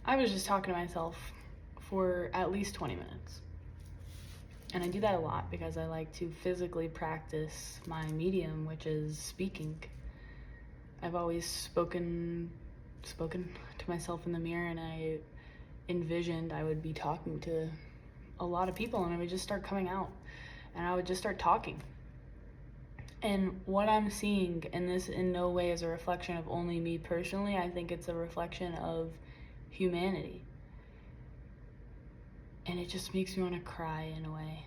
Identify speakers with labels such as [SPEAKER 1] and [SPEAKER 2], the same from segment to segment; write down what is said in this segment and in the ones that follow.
[SPEAKER 1] I was just talking to myself for at least 20 minutes. And I do that a lot because I like to physically practice my medium, which is speaking. I've always spoken to myself in the mirror, and I envisioned I would be talking to a lot of people, and I would just start coming out and I would just start talking. And what I'm seeing, and this in no way is a reflection of only me personally, I think it's a reflection of humanity. And it just makes me want to cry in a way,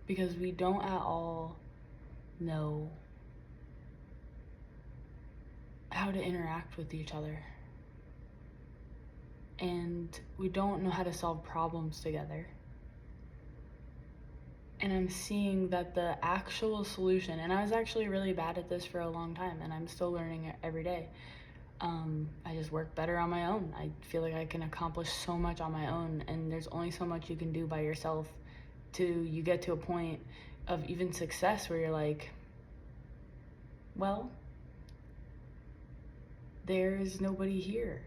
[SPEAKER 1] because we don't at all know how to interact with each other. And we don't know how to solve problems together. And I'm seeing that the actual solution, and I was actually really bad at this for a long time, and I'm still learning it every day. I just work better on my own. I feel like I can accomplish so much on my own, and there's only so much you can do by yourself till you get to a point of even success where you're like, well, there's nobody here,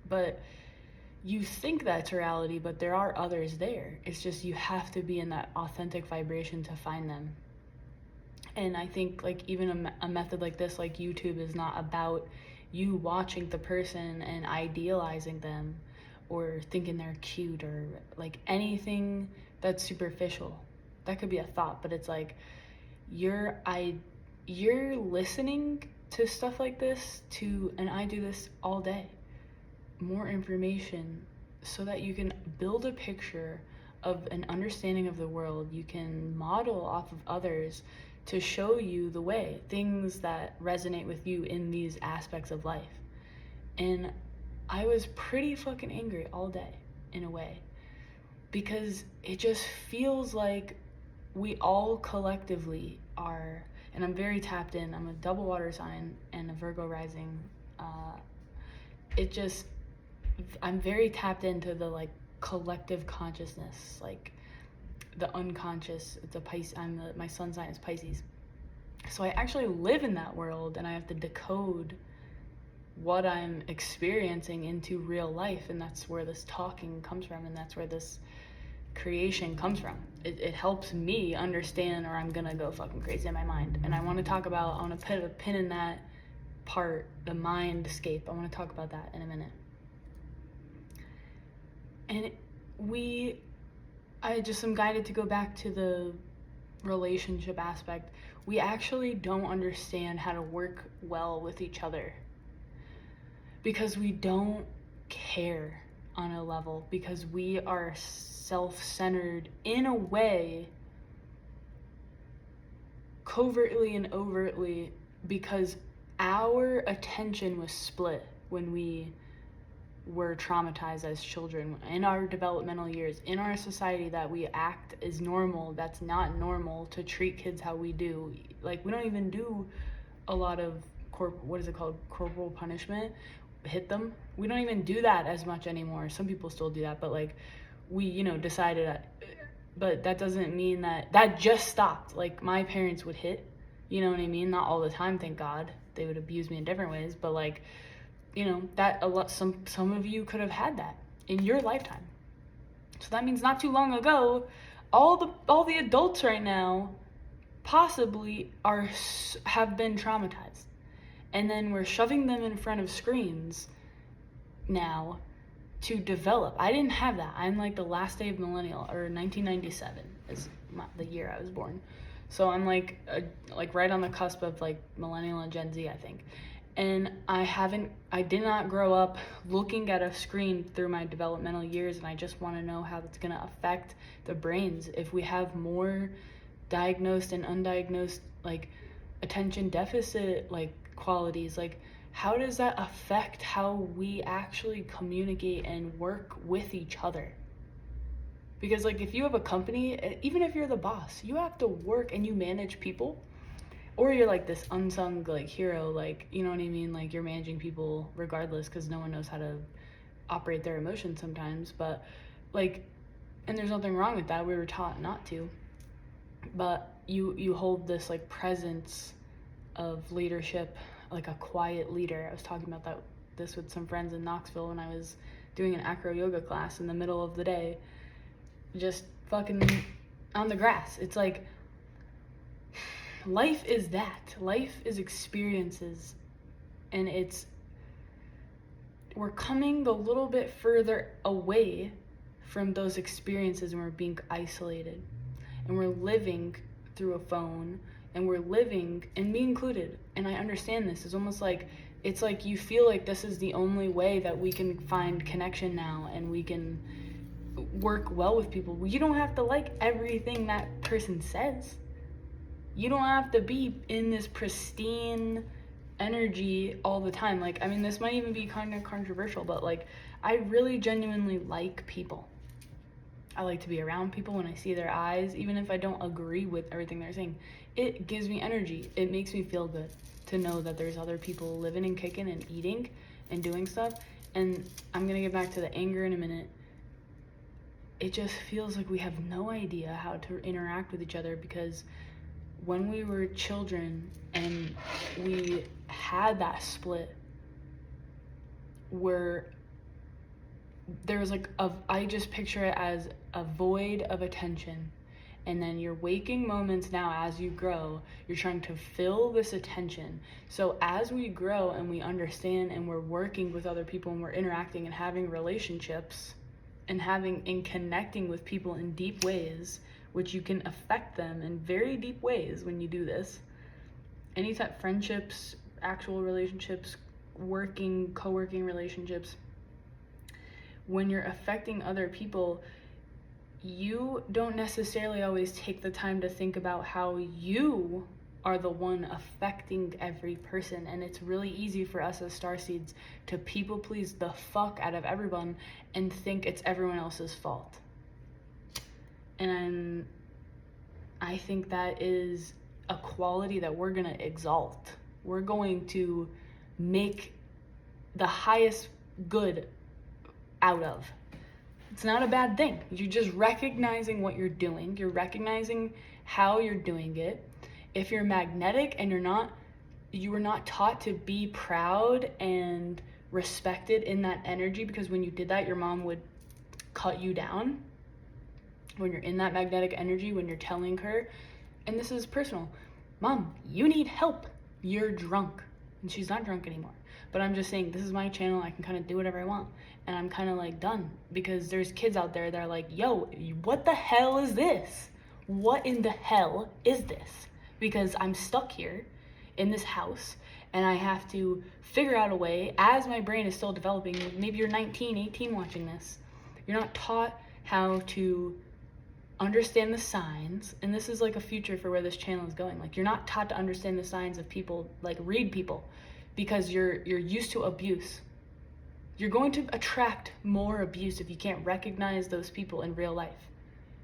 [SPEAKER 1] but you think that's reality, but there are others there. It's just you have to be in that authentic vibration to find them. And I think even a method like this, like YouTube, is not about you watching the person and idealizing them or thinking they're cute or anything that's superficial. That could be a thought, but it's like you're listening to stuff like this and I do this all day. More information so that you can build a picture of an understanding of the world. You can model off of others to show you the way, things that resonate with you in these aspects of life. And I was pretty fucking angry all day, in a way, because it just feels like we all collectively are, and I'm very tapped in. I'm a double water sign and a Virgo rising. I'm very tapped into the collective consciousness, the unconscious. It's a Pisces. My sun sign is Pisces, so I actually live in that world, and I have to decode what I'm experiencing into real life, and that's where this talking comes from, and that's where this creation comes from. It helps me understand, or I'm gonna go fucking crazy in my mind. And I want to put a pin in that part, the mindscape. I want to talk about that in a minute. And I just am guided to go back to the relationship aspect. We actually don't understand how to work well with each other because we don't care on a level, because we are self-centered in a way, covertly and overtly, because our attention was split when we were traumatized as children, in our developmental years, in our society that we act as normal. That's not normal to treat kids how we do. We don't even do a lot of corporal punishment, hit them. We don't even do that as much anymore. Some people still do that, but we decided that, but that doesn't mean that just stopped. My parents would hit, you know what I mean? Not all the time, thank God. They would abuse me in different ways, but that a lot, some of you could have had that in your lifetime. So that means not too long ago, all the adults right now possibly have been traumatized, and then we're shoving them in front of screens now to develop. I didn't have that. I'm the last day of millennial, or 1997 is the year I was born. So I'm right on the cusp of millennial and Gen Z, I think. And I did not grow up looking at a screen through my developmental years, and I just want to know how it's going to affect the brains. If we have more diagnosed and undiagnosed attention deficit qualities, how does that affect how we actually communicate and work with each other? Because if you have a company, even if you're the boss, you have to work and you manage people. Or you're this unsung hero, you know what I mean? You're managing people regardless, because no one knows how to operate their emotions sometimes. But and there's nothing wrong with that. We were taught not to. But you hold this presence of leadership, a quiet leader. I was talking about that this with some friends in Knoxville when I was doing an acro yoga class in the middle of the day, just fucking on the grass. It's like, life is that. Life is experiences, and we're coming a little bit further away from those experiences, and we're being isolated, and we're living through a phone, and we're living, and me included, and I understand this, it's almost like, it's like you feel like this is the only way that we can find connection now, and we can work well with people. You don't have to like everything that person says. You don't have to be in this pristine energy all the time. Like, I mean, this might even be kind of controversial, but like, I really genuinely like people. I like to be around people when I see their eyes, even if I don't agree with everything they're saying. It gives me energy. It makes me feel good to know that there's other people living and kicking and eating and doing stuff. And I'm gonna get back to the anger in a minute. It just feels like we have no idea how to interact with each other, because when we were children and we had that split where there was like I just picture it as a void of attention, and then your waking moments now as you grow, you're trying to fill this attention. So as we grow and we understand and we're working with other people and we're interacting and having relationships and connecting with people in deep ways, which you can affect them in very deep ways when you do this. Any type, friendships, actual relationships, co-working relationships, when you're affecting other people, you don't necessarily always take the time to think about how you are the one affecting every person. And it's really easy for us as starseeds to people please the fuck out of everyone and think it's everyone else's fault. And I think that is a quality that we're gonna exalt. We're going to make the highest good out of. It's not a bad thing. You're just recognizing what you're doing. You're recognizing how you're doing it. If you're magnetic and you were not taught to be proud and respected in that energy, because when you did that, your mom would cut you down. When you're in that magnetic energy, when you're telling her, and this is personal, Mom, you need help. You're drunk. And she's not drunk anymore. But I'm just saying, this is my channel. I can kind of do whatever I want. And I'm kind of like done, because there's kids out there that are like, yo, what the hell is this? What in the hell is this? Because I'm stuck here in this house and I have to figure out a way as my brain is still developing. Maybe you're 19, 18 watching this. You're not taught how to understand the signs, and this is like a future for where this channel is going. Like, you're not taught to understand the signs of people, like read people, because you're used to abuse. You're going to attract more abuse if you can't recognize those people in real life.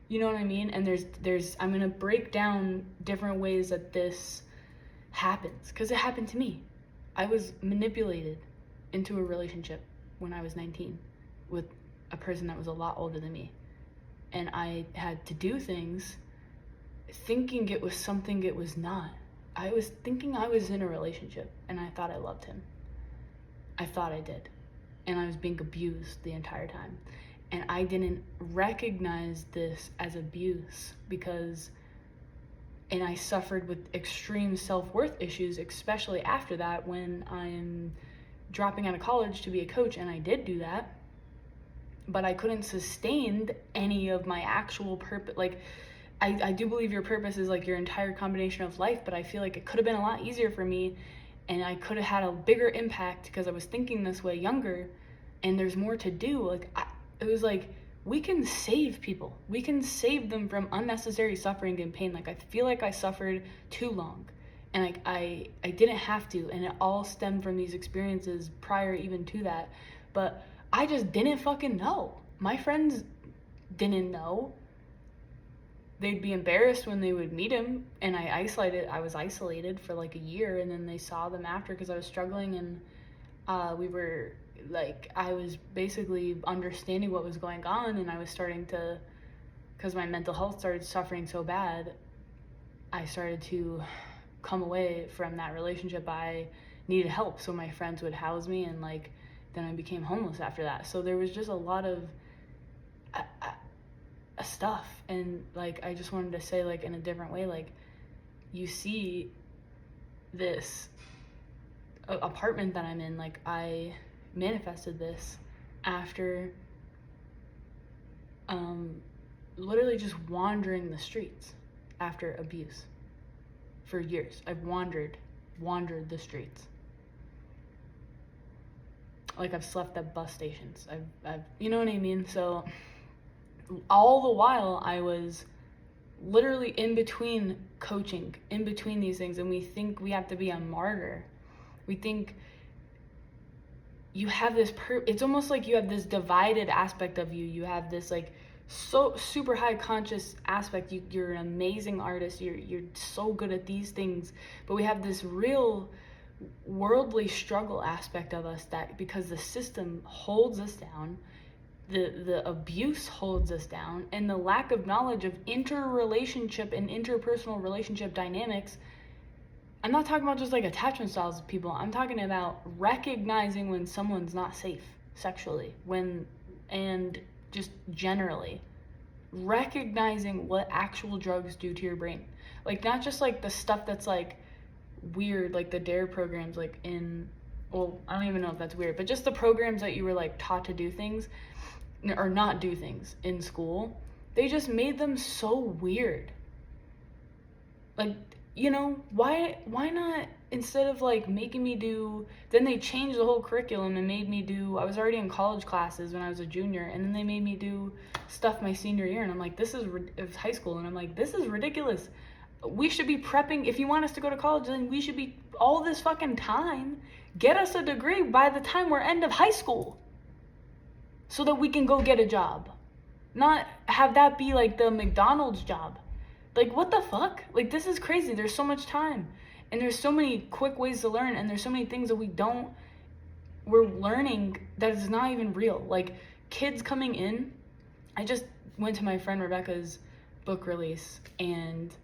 [SPEAKER 1] You know what I mean? And there's I'm gonna break down different ways that this happens, because it happened to me. I was manipulated into a relationship when I was 19 with a person that was a lot older than me. And I had to do things thinking it was something it was not. I was thinking I was in a relationship and I thought I loved him. I thought I did. And I was being abused the entire time. And I didn't recognize this as abuse and I suffered with extreme self-worth issues, especially after that, when I'm dropping out of college to be a coach, and I did do that. But I couldn't sustain any of my actual purpose. Like, I do believe your purpose is like your entire combination of life, but I feel like it could have been a lot easier for me, and I could have had a bigger impact because I was thinking this way younger, and there's more to do. Like, it was like, we can save people. We can save them from unnecessary suffering and pain. Like, I feel like I suffered too long, and I didn't have to, and it all stemmed from these experiences prior even to that. But I just didn't fucking know. My friends didn't know. They'd be embarrassed when they would meet him, and I was isolated for like a year, and then they saw them after because I was struggling, and I was basically understanding what was going on, and I was starting to, because my mental health started suffering so bad, I started to come away from that relationship. I needed help, so my friends would house me and like then I became homeless after that. So there was just a lot of stuff. And like, I just wanted to say, like, in a different way, like, you see this apartment that I'm in, like, I manifested this after literally just wandering the streets after abuse for years. I've wandered the streets. Like, I've slept at bus stations. I've you know what I mean? So all the while I was literally in between coaching, in between these things, and we think we have to be a martyr. We think you have this it's almost like you have this divided aspect of you. You have this like so super high conscious aspect. You're an amazing artist. You're so good at these things, but we have this real worldly struggle aspect of us, that because the system holds us down, the abuse holds us down, and the lack of knowledge of interrelationship and interpersonal relationship dynamics. I'm not talking about just like attachment styles of people. I'm talking about recognizing when someone's not safe sexually, and just generally recognizing what actual drugs do to your brain. Like, not just like the stuff that's like weird, like the DARE programs, like well, I don't even know if that's weird, but just the programs that you were like taught to do things or not do things in school. They just made them so weird. Like, you know, why not, instead of like making me do, then they changed the whole curriculum and made me do, I was already in college classes when I was a junior, and then they made me do stuff my senior year, and I'm like, this is, it was high school, and I'm like, this is ridiculous. We should be prepping, if you want us to go to college, then we should be, all this fucking time, get us a degree by the time we're end of high school, so that we can go get a job. Not have that be like the McDonald's job. Like, what the fuck? Like, this is crazy. There's so much time, and there's so many quick ways to learn, and there's so many things that we're learning that is not even real. Like, kids coming in, I just went to my friend Rebecca's book release, and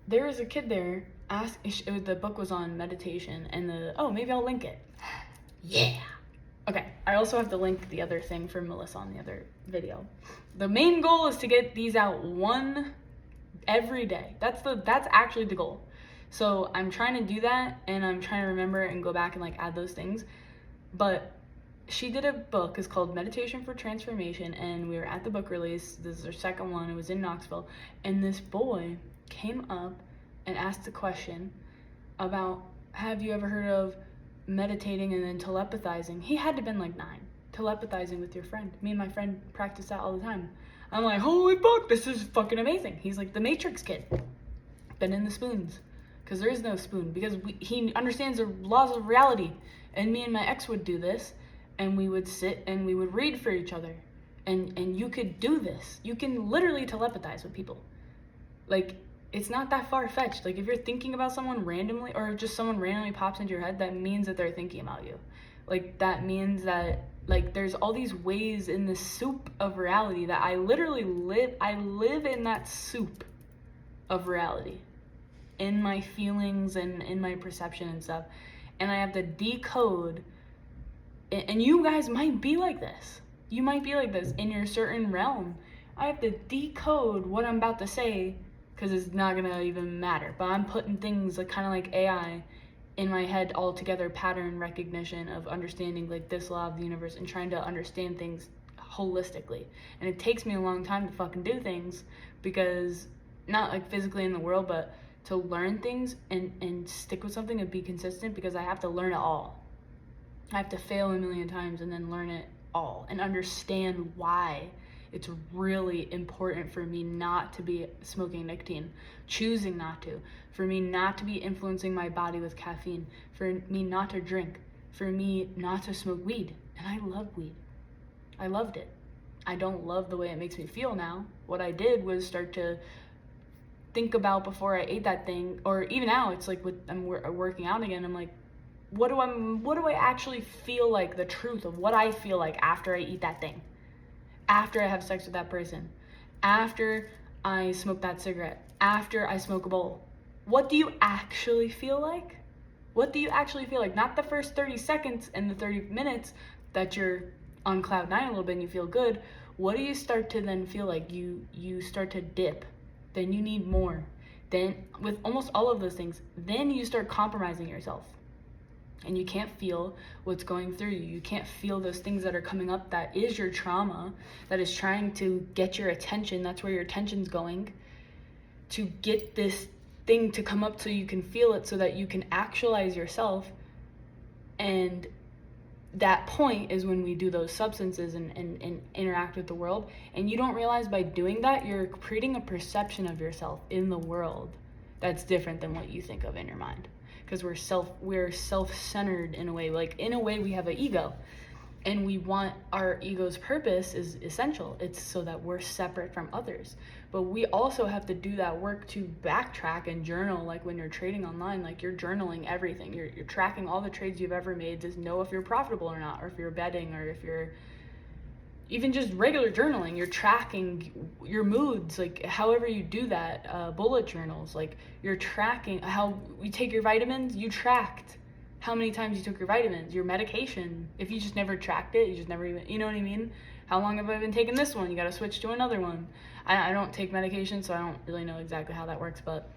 [SPEAKER 1] there was a kid there, the book was on meditation, and maybe I'll link it. Yeah. Okay, I also have to link the other thing for Melissa on the other video. The main goal is to get these out one every day. That's actually the goal. So I'm trying to do that, and I'm trying to remember and go back and like add those things. But she did a book, it's called Meditation for Transformation, and we were at the book release. This is our second one. It was in Knoxville, and this boy came up and asked a question about, have you ever heard of meditating and then telepathizing? He had to have been like 9. Telepathizing with your friend. Me and my friend practice that all the time. I'm like, holy fuck, this is fucking amazing. He's like the Matrix kid. Been in the spoons. Because there is no spoon. Because he understands the laws of reality. And me and my ex would do this. And we would sit and we would read for each other. And you could do this. You can literally telepathize with people. Like, it's not that far-fetched. Like, if you're thinking about someone randomly, or just someone randomly pops into your head, that means that they're thinking about you. Like, that means that, like, there's all these ways in the soup of reality that I literally live. I live in that soup of reality, in my feelings and in my perception and stuff. And I have to decode, and you guys might be like this. You might be like this in your certain realm. I have to decode what I'm about to say, because it's not gonna even matter. But I'm putting things like kind of like AI in my head all together, pattern recognition of understanding like this law of the universe and trying to understand things holistically. And it takes me a long time to fucking do things, because not like physically in the world, but to learn things and stick with something and be consistent, because I have to learn it all. I have to fail a million times and then learn it all and understand why it's really important for me not to be smoking nicotine, choosing not to, for me not to be influencing my body with caffeine, for me not to drink, for me not to smoke weed. And I love weed. I loved it. I don't love the way it makes me feel now. What I did was start to think about before I ate that thing, or even now, it's like I'm working out again, I'm like, what do I actually feel like, the truth of what I feel like after I eat that thing? After I have sex with that person, after I smoke that cigarette, after I smoke a bowl, what do you actually feel like? What do you actually feel like? Not the first 30 seconds and the 30 minutes that you're on cloud nine a little bit and you feel good. What do you start to then feel like? You start to dip. Then you need more. Then with almost all of those things, then you start compromising yourself. And you can't feel what's going through you. You can't feel those things that are coming up. That is your trauma, that is trying to get your attention. That's where your attention's going, to get this thing to come up so you can feel it, so that you can actualize yourself. And that point is when we do those substances and interact with the world. And you don't realize by doing that, you're creating a perception of yourself in the world that's different than what you think of in your mind. Because we're self-centered in a way. Like, in a way, we have an ego, and we want our ego's purpose is essential. It's so that we're separate from others. But we also have to do that work to backtrack and journal. Like when you're trading online, like you're journaling everything. You're tracking all the trades you've ever made to know if you're profitable or not, or if you're betting, or if you're even just regular journaling. You're tracking your moods, like however you do that. Bullet journals, like you're tracking how you take your vitamins. You tracked how many times you took your vitamins, your medication. If you just never tracked it, you just never even, you know what I mean? How long have I been taking this one? You got to switch to another one. I don't take medication, so I don't really know exactly how that works, but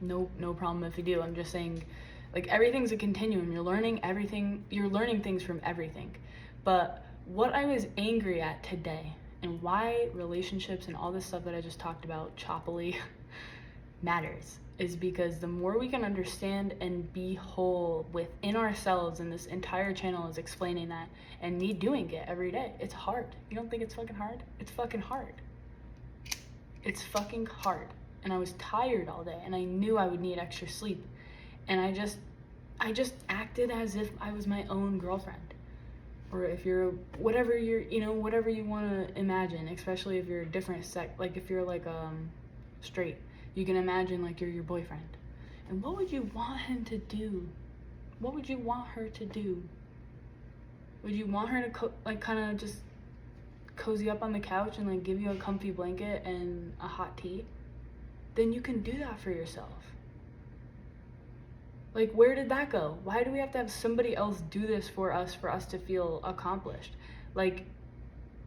[SPEAKER 1] no problem if you do. I'm just saying, like, everything's a continuum. You're learning everything. You're learning things from everything. But what I was angry at today, and why relationships and all this stuff that I just talked about choppily matters, is because the more we can understand and be whole within ourselves, and this entire channel is explaining that, and me doing it every day. It's hard. You don't think it's fucking hard? It's fucking hard. It's fucking hard. And I was tired all day, and I knew I would need extra sleep. And I just acted as if I was my own girlfriend. Or if you're, whatever you're, whatever you want to imagine, especially if you're a different sex, like if you're like straight, you can imagine like you're your boyfriend. And what would you want him to do? What would you want her to do? Would you want her to kind of just cozy up on the couch and like give you a comfy blanket and a hot tea? Then you can do that for yourself. Like, where did that go? Why do we have to have somebody else do this for us to feel accomplished? Like,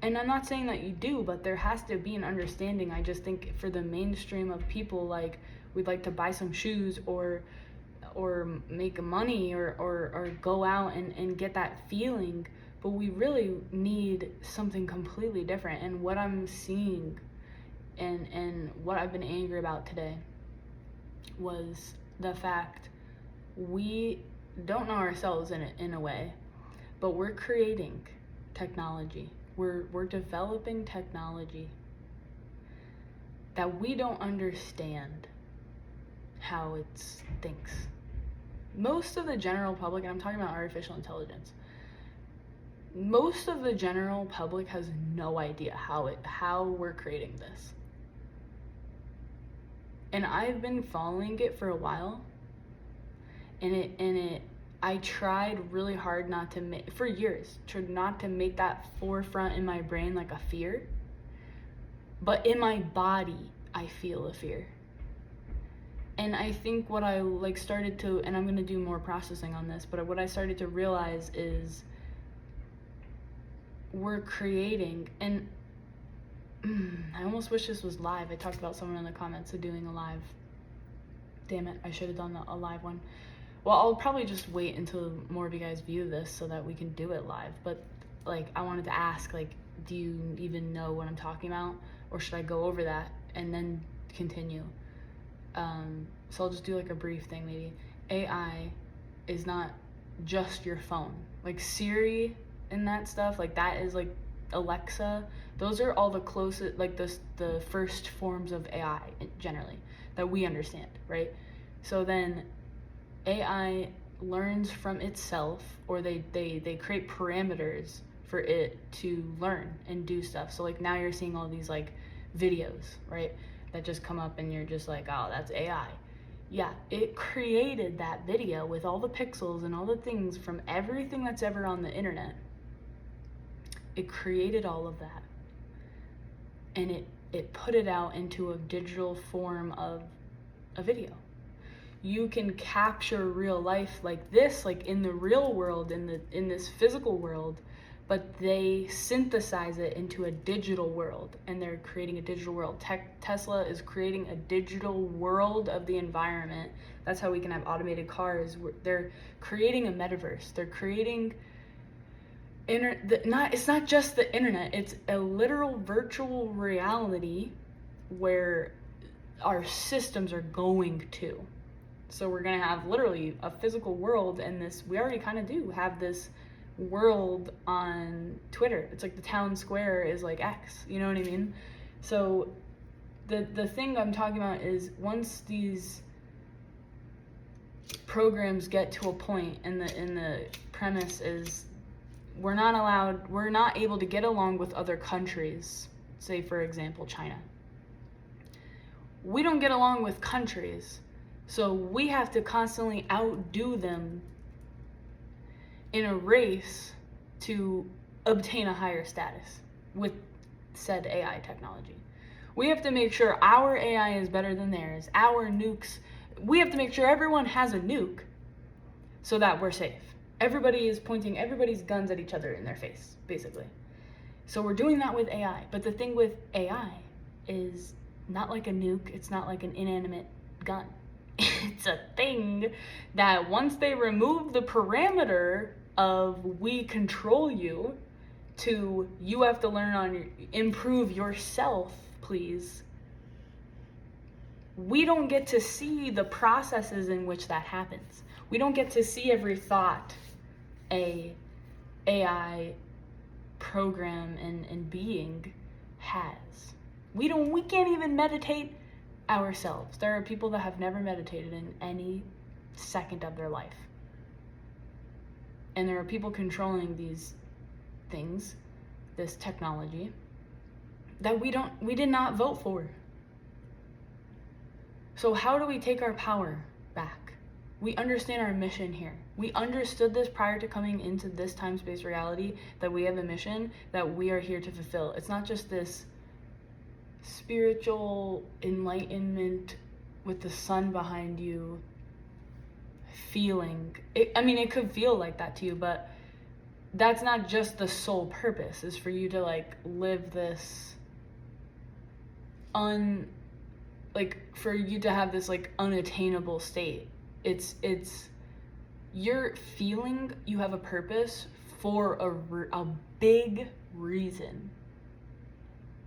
[SPEAKER 1] and I'm not saying that you do, but there has to be an understanding. I just think for the mainstream of people, like, we'd like to buy some shoes or make money or go out and get that feeling, but we really need something completely different. And what I'm seeing and what I've been angry about today was the fact we don't know ourselves in a way, but we're creating technology. We're developing technology that we don't understand how it thinks. Most of the general public, and I'm talking about artificial intelligence, most of the general public has no idea how we're creating this. And I've been following it for a while, and I tried really hard not to make, for years, not to make that forefront in my brain like a fear. But in my body, I feel a fear. And I think what I started to, and I'm gonna do more processing on this, but what I started to realize is we're creating, and I almost wish this was live. I talked about someone in the comments of doing a live. Damn it, I should have done a live one. Well, I'll probably just wait until more of you guys view this so that we can do it live. But I wanted to ask, do you even know what I'm talking about? Or should I go over that and then continue? So I'll just do a brief thing maybe. AI is not just your phone. Like Siri and that stuff, that is Alexa. Those are all the closest, the first forms of AI generally that we understand, right? So then AI learns from itself, or they create parameters for it to learn and do stuff. So now you're seeing all these videos, right, that just come up and you're just like, oh, that's AI. Yeah, it created that video with all the pixels and all the things from everything that's ever on the internet. It created all of that, and it put it out into a digital form of a video. you can capture real life like this, like in the real world, in this physical world, but they synthesize it into a digital world, and they're creating a digital world. Tesla is creating a digital world of the environment. That's how we can have automated cars. They're creating a metaverse. They're creating it's not just the internet, it's a literal virtual reality where our systems are going to. So we're going to have literally a physical world, and we already kind of do have this world on Twitter. It's like the town square is like X, you know what I mean? So the thing I'm talking about is, once these programs get to a point, and the premise is we're not able to get along with other countries, say for example China. We don't get along with countries, so we have to constantly outdo them in a race to obtain a higher status with said AI technology. We have to make sure our AI is better than theirs, our nukes. We have to make sure everyone has a nuke so that we're safe. Everybody is pointing everybody's guns at each other in their face, basically. So we're doing that with AI. But the thing with AI is not like a nuke. It's not like an inanimate gun. It's a thing that once they remove the parameter of we control you to you have to learn improve yourself, please. We don't get to see the processes in which that happens. We don't get to see every thought a AI program and being has. We can't even meditate ourselves. There are people that have never meditated in any second of their life. And there are people controlling these things, this technology, that we did not vote for. So how do we take our power back? We understand our mission here. We understood this prior to coming into this time-space reality, that we have a mission that we are here to fulfill. It's not just this spiritual enlightenment with the sun behind you feeling. It could feel like that to you, but that's not just the sole purpose, is for you to like live this for you to have this like unattainable state. It's you're feeling you have a purpose for a big reason.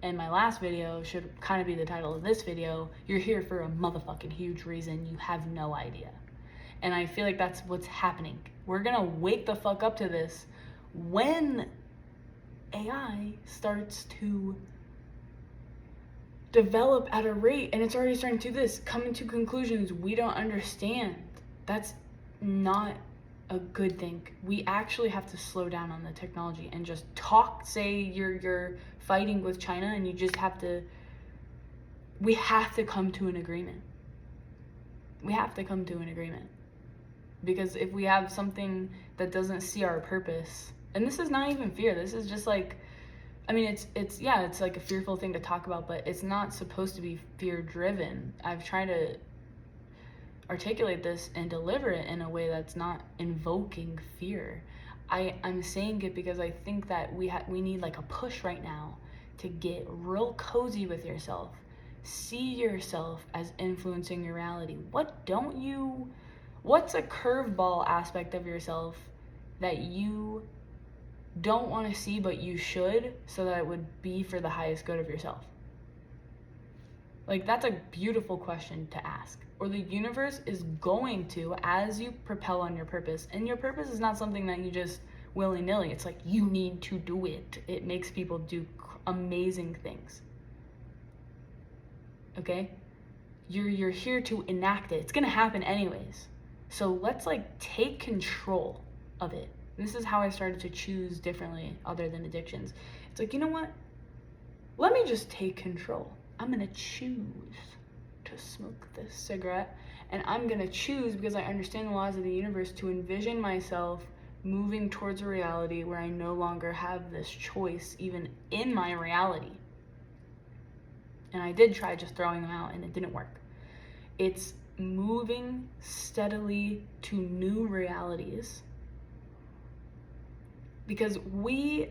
[SPEAKER 1] And my last video should kind of be the title of this video. You're here for a motherfucking huge reason. You have no idea. And I feel like that's what's happening. We're gonna wake the fuck up to this when AI starts to develop at a rate, and it's already starting to do this, coming to conclusions we don't understand. That's not a good thing. We actually have to slow down on the technology and just talk. Say you're fighting with China, and we have to come to an agreement. We have to come to an agreement. Because if we have something that doesn't see our purpose, and this is not even fear, this is just like, it's like a fearful thing to talk about, but it's not supposed to be fear driven. I've tried to articulate this and deliver it in a way that's not invoking fear. I'm saying it because I think that we need like a push right now to get real cozy with yourself. See yourself as influencing your reality. What's a curveball aspect of yourself that you don't want to see but you should, so that it would be for the highest good of yourself? Like, that's a beautiful question to ask. Or the universe is going to, as you propel on your purpose, and your purpose is not something that you just willy-nilly, it's like you need to do it. It makes people do amazing things. Okay? You're here to enact it. It's gonna happen anyways. So let's like take control of it. This is how I started to choose differently other than addictions. It's like, you know what? Let me just take control. I'm gonna choose to smoke this cigarette, and I'm gonna choose, because I understand the laws of the universe, to envision myself moving towards a reality where I no longer have this choice even in my reality. And I did try just throwing them out and it didn't work. It's moving steadily to new realities, because we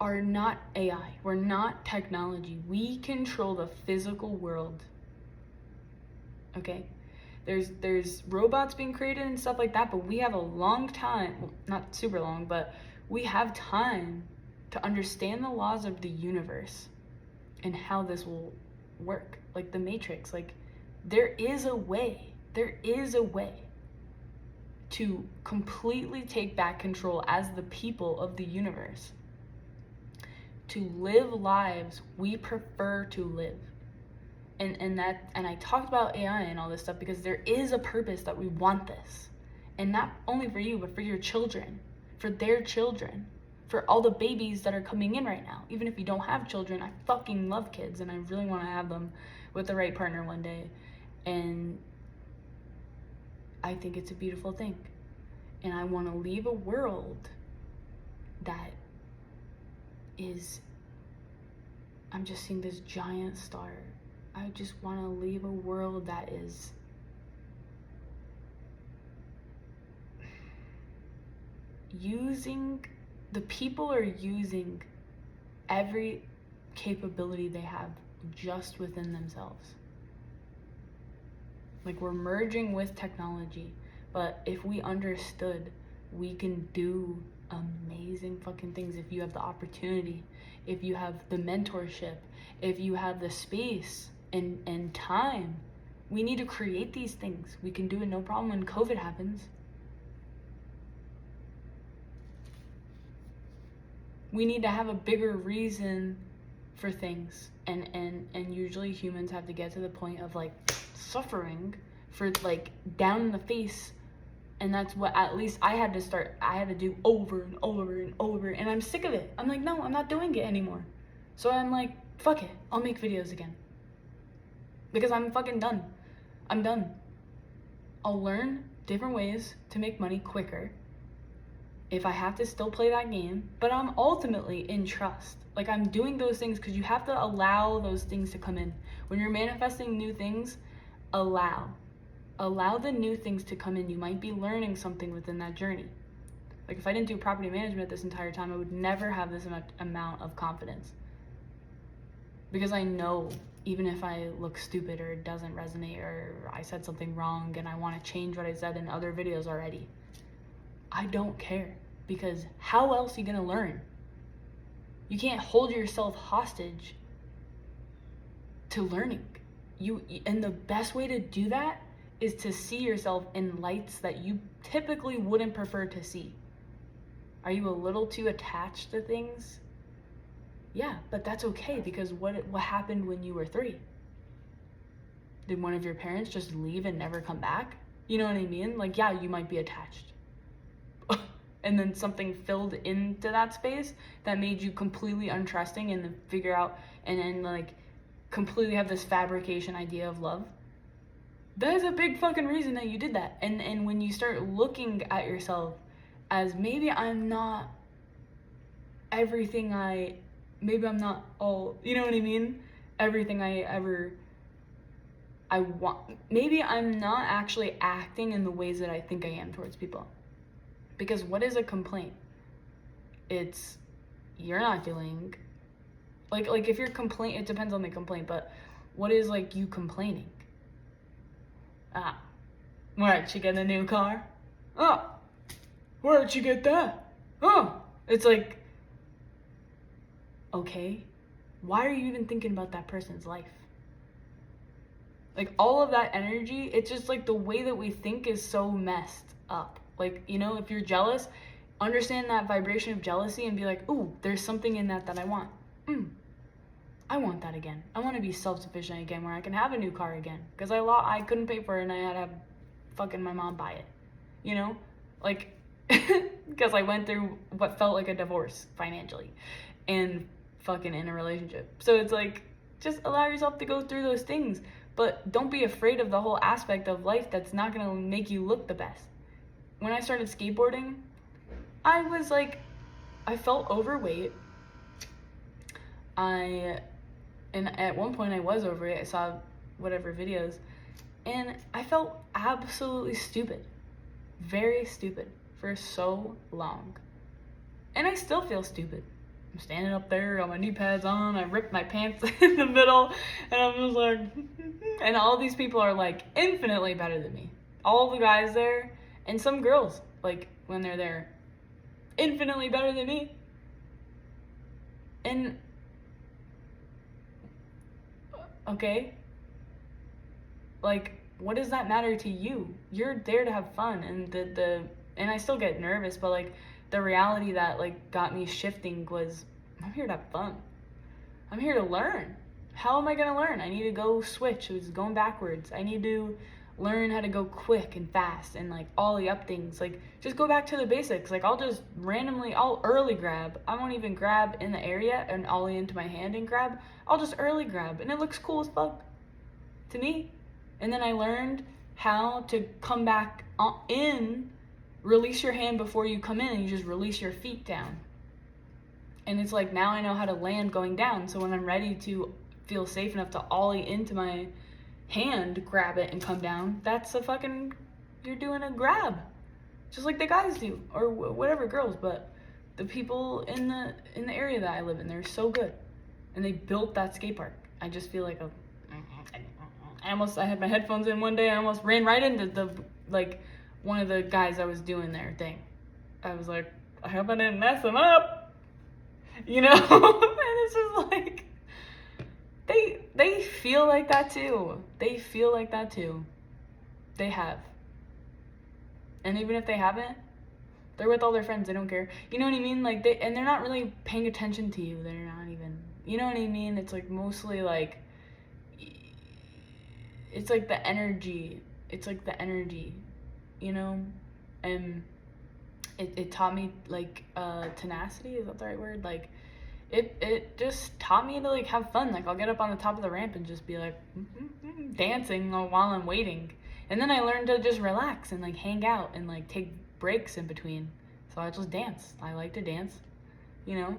[SPEAKER 1] are not AI, we're not technology. We control the physical world. Okay? There's robots being created and stuff like that, but we have a long time, well, not super long, but we have time to understand the laws of the universe and how this will work. Like the Matrix, like there is a way to completely take back control as the people of the universe, to live lives we prefer to live. And I talked about AI and all this stuff because there is a purpose that we want this. And not only for you, but for your children, for their children, for all the babies that are coming in right now. Even if you don't have children, I fucking love kids and I really want to have them with the right partner one day. And I think it's a beautiful thing. And I want to leave a world that is, I'm just seeing this giant star. I just want to leave a world that is the people are using every capability they have just within themselves. Like, we're merging with technology, but if we understood, we can do amazing fucking things if you have the opportunity, if you have the mentorship, if you have the space and time. We need to create these things. We can do it no problem when COVID happens. We need to have a bigger reason for things, and usually humans have to get to the point of like suffering for like down in the face, and that's what at least I had to do over and over and over, and I'm sick of it. I'm like, no, I'm not doing it anymore. So I'm like, fuck it, I'll make videos again, because I'm fucking done. I'm done. I'll learn different ways to make money quicker if I have to still play that game, but I'm ultimately in trust. Like, I'm doing those things because you have to allow those things to come in. When you're manifesting new things, allow the new things to come in. You might be learning something within that journey. Like, if I didn't do property management this entire time, I would never have this amount of confidence, because I know even if I look stupid or it doesn't resonate or I said something wrong and I want to change what I said in other videos already, I don't care, because how else are you gonna learn? You can't hold yourself hostage to learning. And the best way to do that is to see yourself in lights that you typically wouldn't prefer to see. Are you a little too attached to things? Yeah, but that's okay, because what happened when you were 3? Did one of your parents just leave and never come back? You know what I mean? Like, yeah, you might be attached. And then something filled into that space that made you completely untrusting, and then figure out, and then like completely have this fabrication idea of love. That is a big fucking reason that you did that. And when you start looking at yourself as, maybe I'm not all, you know what I mean? Everything I want. Maybe I'm not actually acting in the ways that I think I am towards people. Because what is a complaint? It's, you're not feeling, like if you're it depends on the complaint, but what is like you complaining? Where'd you get a new car? Oh, where'd you get that? Oh, it's like, okay, why are you even thinking about that person's life? Like, all of that energy, it's just like the way that we think is so messed up. Like, you know, if you're jealous, understand that vibration of jealousy and be like, ooh, there's something in that I want. I want that again. I want to be self-sufficient again, where I can have a new car again, because I couldn't pay for it and I had to have fucking my mom buy it, you know? Like, because I went through what felt like a divorce financially and fucking in a relationship. So it's like, just allow yourself to go through those things, but don't be afraid of the whole aspect of life that's not going to make you look the best. When I started skateboarding, I was like, I felt overweight. And at one point I was overweight. I saw whatever videos, And I felt absolutely stupid, very stupid for so long. And I still feel stupid. I'm standing up there, got my knee pads on, I ripped my pants in the middle, and I'm just like, and all these people are like infinitely better than me. All the guys there, and some girls, like when they're there, infinitely better than me. And okay, like, what does that matter to you? You're there to have fun, and and I still get nervous, but like the reality that like got me shifting was, I'm here to have fun. I'm here to learn. How am I gonna learn? I need to go switch. It was going backwards. I need to learn how to go quick and fast and like ollie up things. Like, just go back to the basics. Like, I'll just randomly, I'll early grab. I won't even grab in the area and ollie into my hand and grab. I'll just early grab, and it looks cool as fuck to me. And then I learned how to come back in, release your hand before you come in, and you just release your feet down. And it's like, now I know how to land going down. So when I'm ready to feel safe enough to ollie into my hand, grab it, and come down, that's a fucking, you're doing a grab. Just like the guys do, or whatever, girls. But the people in the area that I live in, they're so good. And they built that skate park. I just feel like I had my headphones in one day, I almost ran right into like, one of the guys I was doing their thing. I was like, I hope I didn't mess them up, you know? And it's just like, they feel like that too. They feel like that too. They have. And even if they haven't, they're with all their friends, they don't care. You know what I mean? Like, they're not really paying attention to you. They're not even, you know what I mean? It's like mostly like, it's like the energy. It's like the energy, you know? And it taught me like tenacity, is that the right word? Like, it just taught me to like have fun. Like, I'll get up on the top of the ramp and just be like dancing while I'm waiting. And then I learned to just relax and like hang out and like take breaks in between. So I just dance. I like to dance, you know?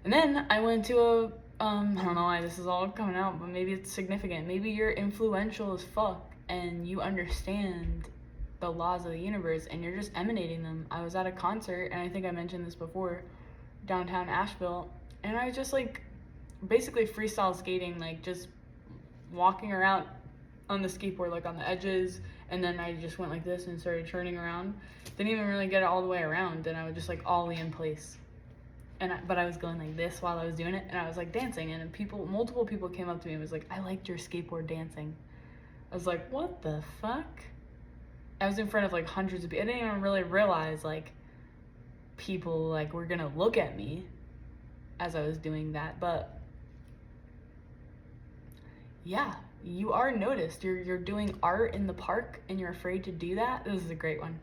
[SPEAKER 1] And then I went to a I don't know why this is all coming out, but maybe it's significant. Maybe you're influential as fuck and you understand the laws of the universe and you're just emanating them. I was at a concert, and I think I mentioned this before, downtown Asheville, and I was just like basically freestyle skating, like just walking around on the skateboard, like on the edges, and then I just went like this and started turning around. Didn't even really get it all the way around, and I would just like ollie in place. But I was going like this while I was doing it, and I was like dancing, and multiple people came up to me and was like, I liked your skateboard dancing. I was like, what the fuck? I was in front of like hundreds of people. I didn't even really realize like people like were gonna look at me as I was doing that. But yeah, you are noticed. You're doing art in the park and you're afraid to do that. This is a great one.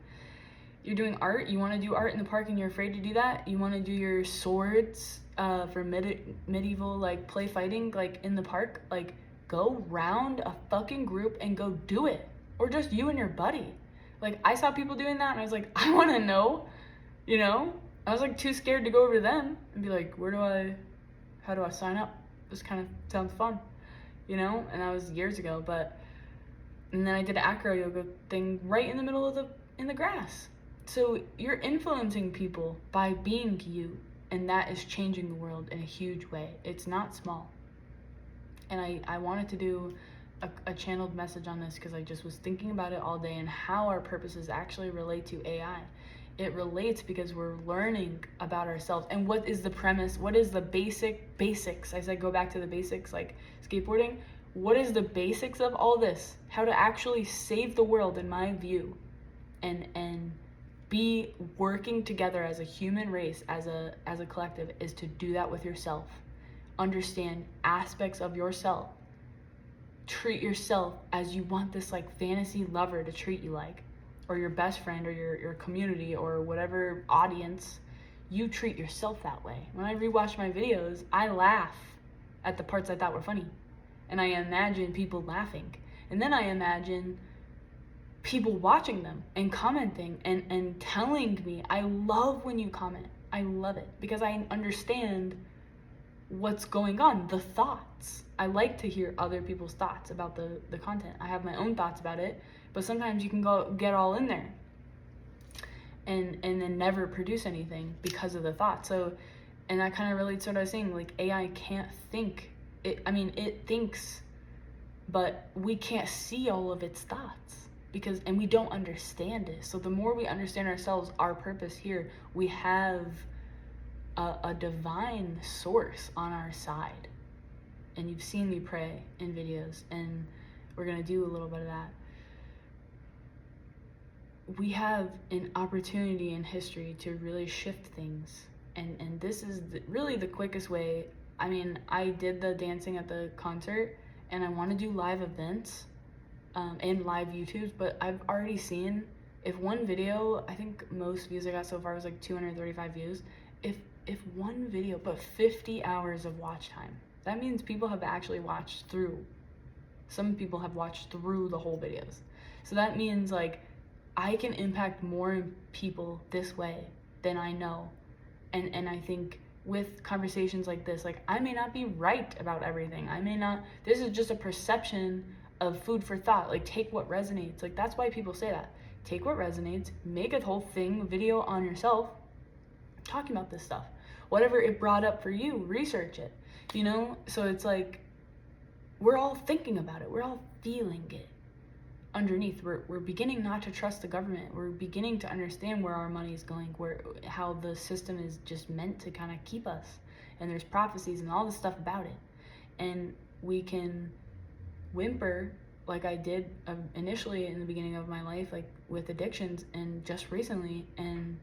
[SPEAKER 1] You're doing art, you want to do art in the park and you're afraid to do that. You want to do your swords for medieval like play fighting like in the park. Like, go round a fucking group and go do it. Or just you and your buddy. Like, I saw people doing that and I was like, I want to know, you know? I was like too scared to go over to them and be like, how do I sign up? This kind of sounds fun, you know? And that was years ago, and then I did an acro yoga thing right in the middle of in the grass. So you're influencing people by being you, and that is changing the world in a huge way. It's not small. And I wanted to do a channeled message on this because I just was thinking about it all day and how our purposes actually relate to AI. It relates because we're learning about ourselves. And what is the premise? What is the basics? I said go back to the basics, like skateboarding. What is the basics of all this? How to actually save the world, in my view, and be working together as a human race, as a collective, is to do that with yourself. Understand aspects of yourself. Treat yourself as you want this like fantasy lover to treat you like, or your best friend, or your community, or whatever audience. You treat yourself that way. When I rewatch my videos, I laugh at the parts I thought were funny, and I imagine people laughing, and then I imagine people watching them and commenting and telling me. I love when you comment. I love it because I understand what's going on, the thoughts. I like to hear other people's thoughts about the content. I have my own thoughts about it, but sometimes you can go get all in there and then never produce anything because of the thought. So, and that kind of relates to what I was saying, like AI can't think. It thinks, but we can't see all of its thoughts and we don't understand it. So the more we understand ourselves, our purpose here, we have a divine source on our side. And you've seen me pray in videos, and we're going to do a little bit of that. We have an opportunity in history to really shift things. And this is really the quickest way. I mean, I did the dancing at the concert, and I want to do live events and live YouTubes, but I've already seen, if one video, I think most views I got so far was like 235 views. If one video, but 50 hours of watch time, that means people have actually watched through. Some people have watched through the whole videos. So that means like I can impact more people this way than I know. And I think with conversations like this, like I may not be right about everything. This is just a perception of food for thought. Like take what resonates. Like that's why people say that. Take what resonates, make a whole video on yourself talking about this stuff. Whatever it brought up for you, research it. So it's like we're all thinking about it. We're all feeling it underneath. We're beginning not to trust the government. We're beginning to understand where our money is going, how the system is just meant to kind of keep us. And there's prophecies and all this stuff about it. And we can whimper like I did initially in the beginning of my life, like with addictions and just recently, and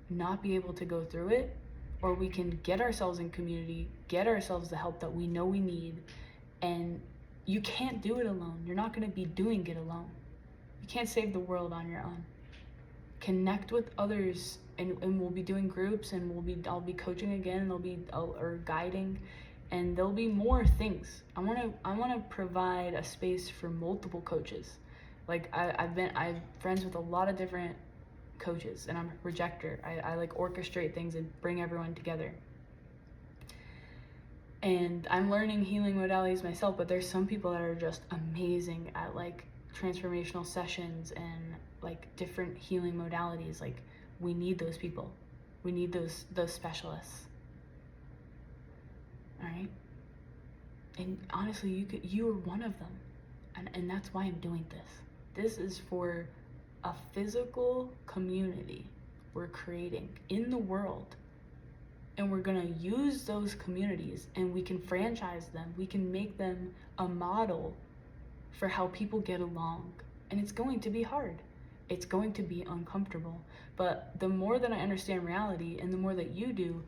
[SPEAKER 1] not be able to go through it. Or we can get ourselves in community, get ourselves the help that we know we need. And you can't do it alone. You're not going to be doing it alone. You can't save the world on your own. Connect with others, and we'll be doing groups, and I'll be coaching again, or guiding, and there'll be more things. I want to provide a space for multiple coaches. Like I'm friends with a lot of different coaches, and I'm a projector. I like orchestrate things and bring everyone together. And I'm learning healing modalities myself, but there's some people that are just amazing at like transformational sessions and like different healing modalities. Like we need those people. We need those specialists. All right? And honestly, you are one of them. And that's why I'm doing this. This is for a physical community we're creating in the world. And we're going to use those communities, and we can franchise them. We can make them a model for how people get along. And it's going to be hard. It's going to be uncomfortable. But the more that I understand reality, and the more that you do,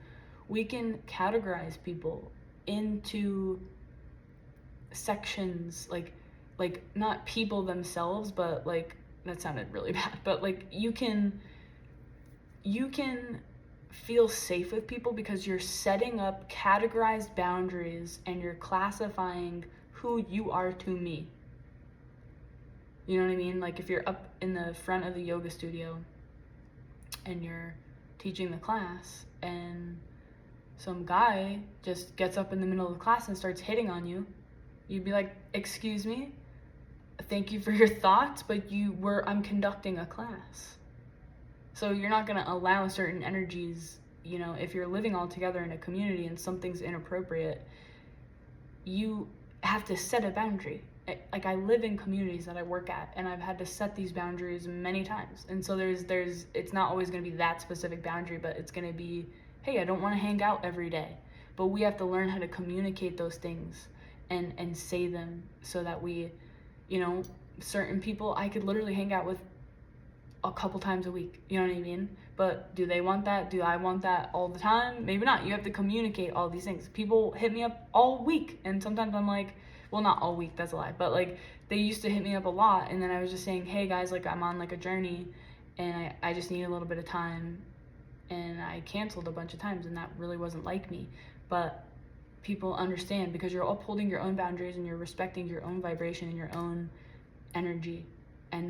[SPEAKER 1] we can categorize people into sections, like not people themselves, but like, that sounded really bad, but like you can feel safe with people because you're setting up categorized boundaries and you're classifying who you are to me. You know what I mean? Like if you're up in the front of the yoga studio and you're teaching the class and some guy just gets up in the middle of the class and starts hitting on you, you'd be like, excuse me, thank you for your thoughts, but I'm conducting a class. So you're not going to allow certain energies, if you're living all together in a community and something's inappropriate, you have to set a boundary. Like I live in communities that I work at, and I've had to set these boundaries many times. And so it's not always going to be that specific boundary, but it's going to be, hey, I don't want to hang out every day. But we have to learn how to communicate those things and say them so that we, certain people I could literally hang out with a couple times a week, you know what I mean? But do they want that? Do I want that all the time? Maybe not. You have to communicate all these things. People hit me up all week, and sometimes I'm like, well, not all week, that's a lie, but like they used to hit me up a lot, and then I was just saying, hey guys, like I'm on like a journey and I just need a little bit of time, and I canceled a bunch of times, and that really wasn't like me. But people understand because you're upholding your own boundaries and you're respecting your own vibration and your own energy, and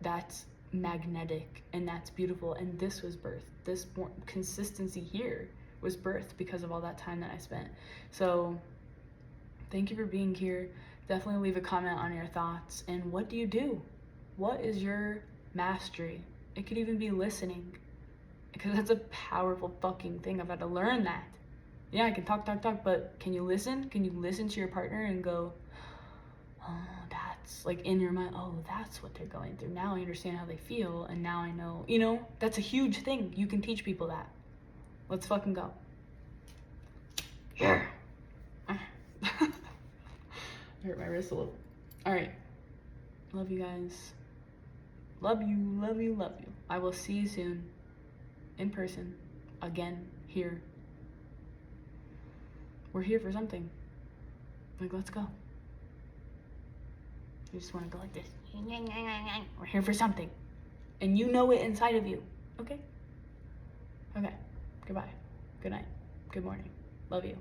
[SPEAKER 1] that's magnetic, and that's beautiful. And this was birth, this more consistency here was birthed because of all that time that I spent. So thank you for being here. Definitely leave a comment on your thoughts. And what do you do? What is your mastery? It could even be listening, because that's a powerful fucking thing. I've had to learn that. Yeah, I can talk, but can you listen? Can you listen to your partner and go, oh, that's like in your mind, oh, that's what they're going through. Now I understand how they feel, and now I know, you know, that's a huge thing. You can teach people that. Let's fucking go. Yeah. Hurt my wrist a little. All right. Love you guys. Love you, love you, love you. I will see you soon. In person. Again. Here. We're here for something. Like, let's go. You just want to go like this. We're here for something. And you know it inside of you. Okay? Okay. Goodbye. Good night. Good morning. Love you.